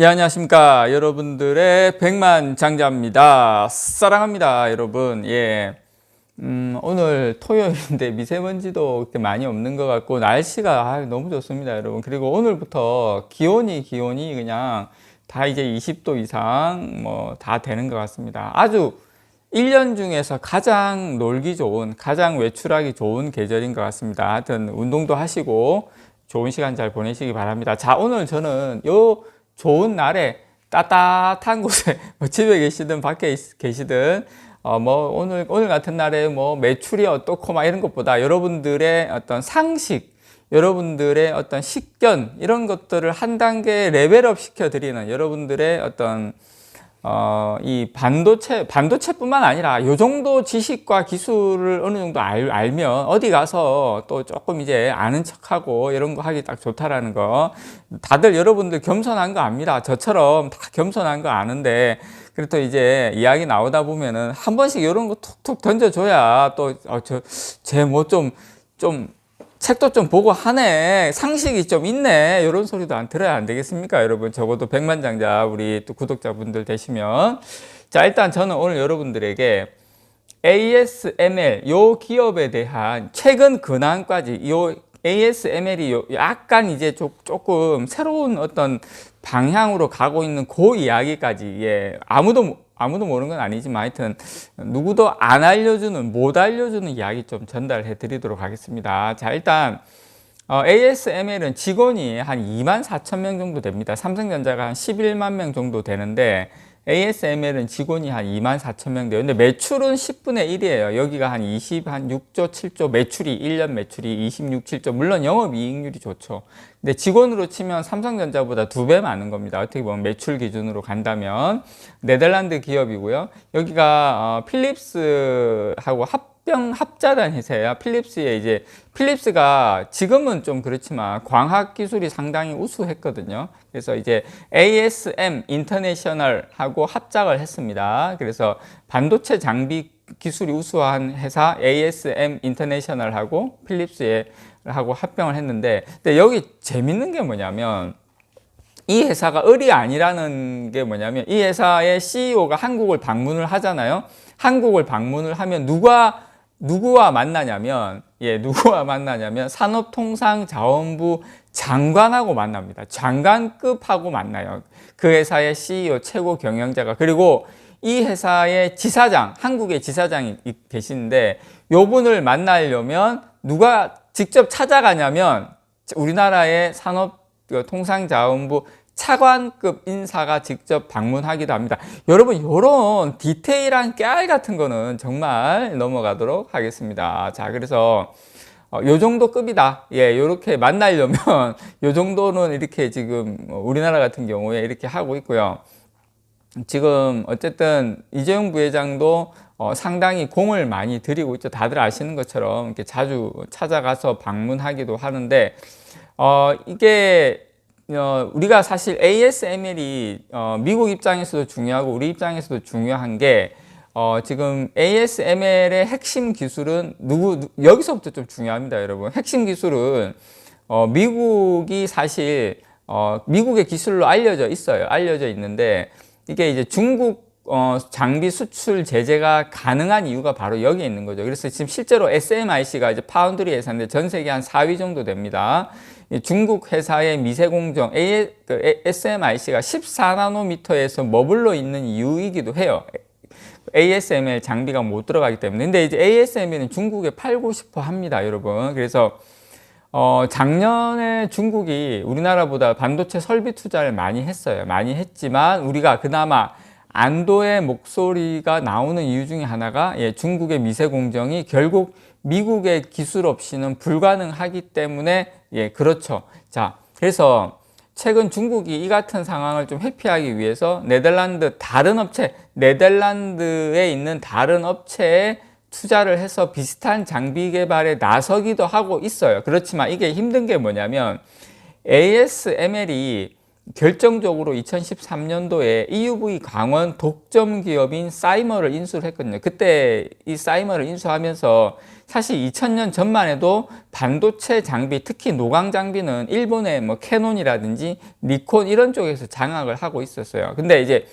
예, 안녕하십니까. 여러분들의 백만장자입니다. 사랑합니다, 여러분. 예. 오늘 토요일인데 미세먼지도 그렇게 많이 없는 것 같고, 날씨가 너무 좋습니다, 여러분. 그리고 오늘부터 기온이 그냥 다 이제 20도 이상 다 되는 것 같습니다. 아주 1년 중에서 가장 놀기 좋은, 가장 외출하기 좋은 계절인 것 같습니다. 하여튼 운동도 하시고 좋은 시간 잘 보내시기 바랍니다. 자, 오늘 저는 요 좋은 날에 따뜻한 곳에 집에 계시든 밖에 계시든 오늘 같은 날에 매출이 어떻고 이런 것보다 여러분들의 어떤 상식, 여러분들의 어떤 식견 이런 것들을 한 단계 레벨업 시켜 드리는 여러분들의 어떤 이 반도체뿐만 아니라 요 정도 지식과 기술을 어느 정도 알면 어디 가서 또 조금 이제 아는 척하고 이런 거 하기 딱 좋다라는 거. 다들 여러분들 겸손한 거 압니다. 저처럼 다 겸손한 거 아는데, 그래도 이제 이야기 나오다 보면은 한 번씩 이런 거 툭툭 던져줘야 또 쟤 뭐 좀 책도 좀 보고 하네, 상식이 좀 있네, 이런 소리도 안 들어야 안 되겠습니까, 여러분? 적어도 백만장자 우리 또 구독자분들 되시면. 자, 일단 저는 오늘 여러분들에게 ASML 요 기업에 대한 최근 근황까지, 요 ASML이 약간 이제 조금 새로운 어떤 방향으로 가고 있는 그 이야기까지, 예, 아무도 모르는 건 아니지만 하여튼 누구도 안 알려주는, 못 알려주는 이야기 좀 전달해 드리도록 하겠습니다. 자, 일단 ASML은 직원이 한 24,000명 정도 됩니다. 삼성전자가 한 11만 명 정도 되는데 ASML은 직원이 한 24,000명 돼요. 근데 매출은 10분의 1이에요. 여기가 한 6조, 7조 매출이, 1년 매출이 26, 7조. 물론 영업이익률이 좋죠. 근데 직원으로 치면 삼성전자보다 2배 많은 겁니다. 어떻게 보면 매출 기준으로 간다면. 네덜란드 기업이고요. 여기가 필립스하고 합자단 회사예요. 필립스가 지금은 좀 그렇지만 광학 기술이 상당히 우수했거든요. 그래서 이제 ASM 인터내셔널하고 합작을 했습니다. 그래서 반도체 장비 기술이 우수한 회사 ASM 인터내셔널하고 필립스하고 합병을 했는데, 근데 여기 재밌는 게 뭐냐면, 이 회사가 을이 아니라는 게 뭐냐면, 이 회사의 CEO가 한국을 방문을 하잖아요. 한국을 방문을 하면 누구와 만나냐면, 산업통상자원부 장관하고 만납니다. 장관급하고 만나요. 그 회사의 CEO 최고 경영자가. 그리고 이 회사의 지사장, 한국의 지사장이 계시는데, 요분을 만나려면 누가 직접 찾아가냐면 우리나라의 산업통상자원부 차관급 인사가 직접 방문하기도 합니다. 여러분, 이런 디테일한 깨알 같은 거는 정말 넘어가도록 하겠습니다. 자, 그래서 요 정도 급이다. 예, 요렇게 만나려면 요 정도는 이렇게 지금 우리나라 같은 경우에 이렇게 하고 있고요. 지금 어쨌든 이재용 부회장도 상당히 공을 많이 들이고 있죠. 다들 아시는 것처럼 이렇게 자주 찾아가서 방문하기도 하는데, 이게 우리가 사실 ASML이 미국 입장에서도 중요하고 우리 입장에서도 중요한 게, 지금 ASML의 핵심 기술은 여기서부터 좀 중요합니다, 여러분. 핵심 기술은 미국이 사실 미국의 기술로 알려져 있어요. 알려져 있는데, 이게 이제 중국 장비 수출 제재가 가능한 이유가 바로 여기에 있는 거죠. 그래서 지금 실제로 SMIC가 이제 파운드리 회사인데 전 세계 한 4위 정도 됩니다. 중국 회사의 미세공정 SMIC가 14나노미터에서 머물러 있는 이유이기도 해요. ASML 장비가 못 들어가기 때문에. 근데 이제 ASML은 중국에 팔고 싶어 합니다, 여러분. 그래서 작년에 중국이 우리나라보다 반도체 설비 투자를 많이 했어요. 많이 했지만 우리가 그나마 안도의 목소리가 나오는 이유 중에 하나가, 중국의 미세공정이 결국 미국의 기술 없이는 불가능하기 때문에, 그렇죠. 자, 그래서 최근 중국이 이 같은 상황을 좀 회피하기 위해서 네덜란드에 있는 다른 업체에 투자를 해서 비슷한 장비 개발에 나서기도 하고 있어요. 그렇지만 이게 힘든 게 뭐냐면 ASML이 결정적으로 2013년도에 EUV 광원 독점 기업인 사이머를 인수를 했거든요. 그때 이 사이머를 인수하면서 사실 2000년 전만 해도 반도체 장비, 특히 노광 장비는 일본의 뭐 캐논이라든지 니콘 이런 쪽에서 장악을 하고 있었어요. 근데 이제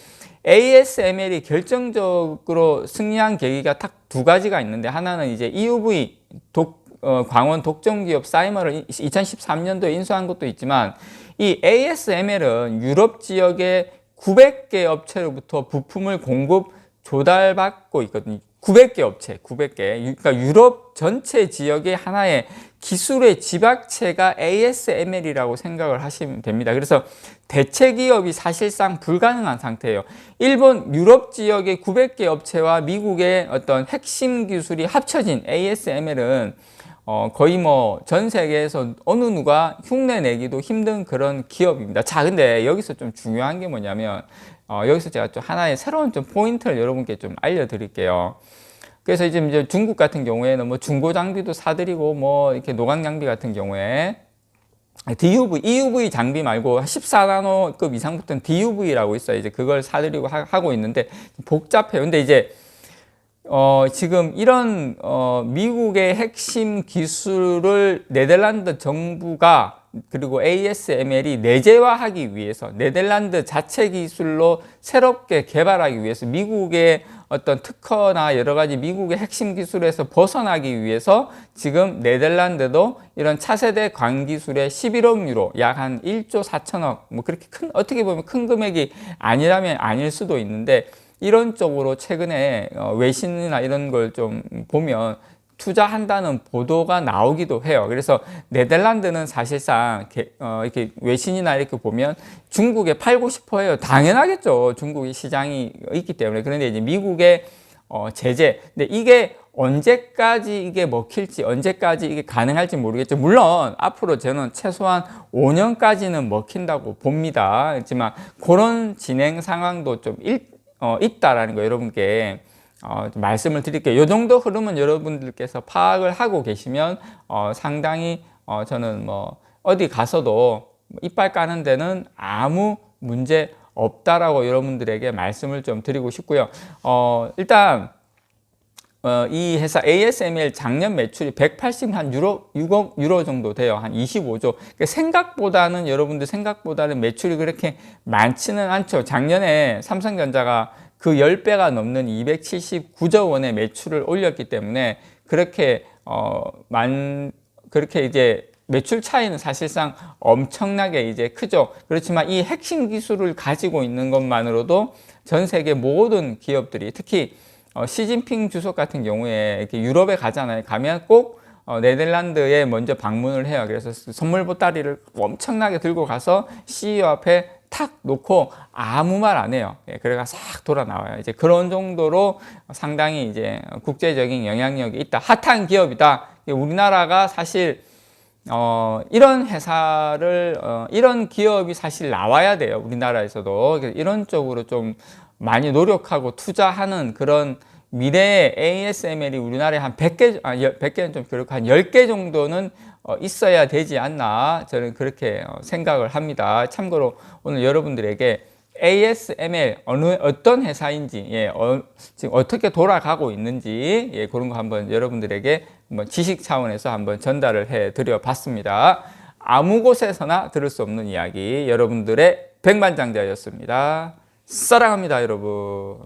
ASML이 결정적으로 승리한 계기가 딱 두 가지가 있는데, 하나는 이제 EUV 광원 독점 기업 사이머를 2013년도에 인수한 것도 있지만, 이 ASML은 유럽 지역의 900개 업체로부터 부품을 공급 조달받고 있거든요. 900개 업체, 900개. 그러니까 유럽 전체 지역의 하나의 기술의 집약체가 ASML이라고 생각을 하시면 됩니다. 그래서 대체 기업이 사실상 불가능한 상태예요. 일본, 유럽 지역의 900개 업체와 미국의 어떤 핵심 기술이 합쳐진 ASML은 거의 뭐 전 세계에서 어느 누가 흉내 내기도 힘든 그런 기업입니다. 자, 근데 여기서 좀 중요한 게 뭐냐면, 여기서 제가 좀 하나의 새로운 좀 포인트를 여러분께 좀 알려드릴게요. 그래서 이제 중국 같은 경우에는 뭐 중고 장비도 사드리고, 뭐 이렇게 노광 장비 같은 경우에 EUV 장비 말고 14나노급 이상부터는 DUV라고 있어요. 이제 그걸 사드리고 하고 있는데 복잡해요. 근데 이제 지금 이런 미국의 핵심 기술을 네덜란드 정부가, 그리고 ASML이 내재화하기 위해서, 네덜란드 자체 기술로 새롭게 개발하기 위해서, 미국의 어떤 특허나 여러 가지 미국의 핵심 기술에서 벗어나기 위해서 지금 네덜란드도 이런 차세대 광기술에 11억 유로, 약 한 1조 4천억, 뭐 그렇게 큰, 어떻게 보면 큰 금액이 아니라면 아닐 수도 있는데, 이런 쪽으로 최근에 외신이나 이런 걸 좀 보면 투자한다는 보도가 나오기도 해요. 그래서 네덜란드는 사실상 이렇게 외신이나 이렇게 보면 중국에 팔고 싶어 해요. 당연하겠죠. 중국의 시장이 있기 때문에. 그런데 이제 미국의 제재. 근데 이게 언제까지 이게 먹힐지, 언제까지 이게 가능할지 모르겠죠. 물론 앞으로 저는 최소한 5년까지는 먹힌다고 봅니다. 하지만 그런 진행 상황도 좀 있다라는 거 여러분께 좀 말씀을 드릴게요. 이 정도 흐름은 여러분들께서 파악을 하고 계시면 상당히 저는 뭐 어디 가서도 이빨 까는 데는 아무 문제 없다라고 여러분들에게 말씀을 좀 드리고 싶고요. 일단 이 회사 ASML 작년 매출이 6억 유로 정도 돼요. 한 25조. 그러니까 생각보다는, 여러분들 생각보다는 매출이 그렇게 많지는 않죠. 작년에 삼성전자가 그 10배가 넘는 279조 원의 매출을 올렸기 때문에 그렇게 그렇게 이제 매출 차이는 사실상 엄청나게 이제 크죠. 그렇지만 이 핵심 기술을 가지고 있는 것만으로도 전 세계 모든 기업들이, 특히 시진핑 주석 같은 경우에 이렇게 유럽에 가잖아요. 가면 꼭 네덜란드에 먼저 방문을 해요. 그래서 선물 보따리를 엄청나게 들고 가서 CEO 앞에 탁 놓고 아무 말 안 해요. 그래가 싹 돌아 나와요. 이제 그런 정도로 상당히 이제 국제적인 영향력이 있다. 핫한 기업이다. 우리나라가 사실 이런 회사를 이런 기업이 사실 나와야 돼요. 우리나라에서도 이런 쪽으로 좀 많이 노력하고 투자하는 그런 미래의 ASML이 우리나라에 한 100개, 100개는 좀 그렇고 한 10개 정도는 있어야 되지 않나, 저는 그렇게 생각을 합니다. 참고로 오늘 여러분들에게 ASML 어떤 회사인지, 지금 어떻게 돌아가고 있는지, 그런 거 한번 여러분들에게 한번 지식 차원에서 한번 전달을 해 드려 봤습니다. 아무 곳에서나 들을 수 없는 이야기, 여러분들의 백만장자였습니다. 사랑합니다, 여러분.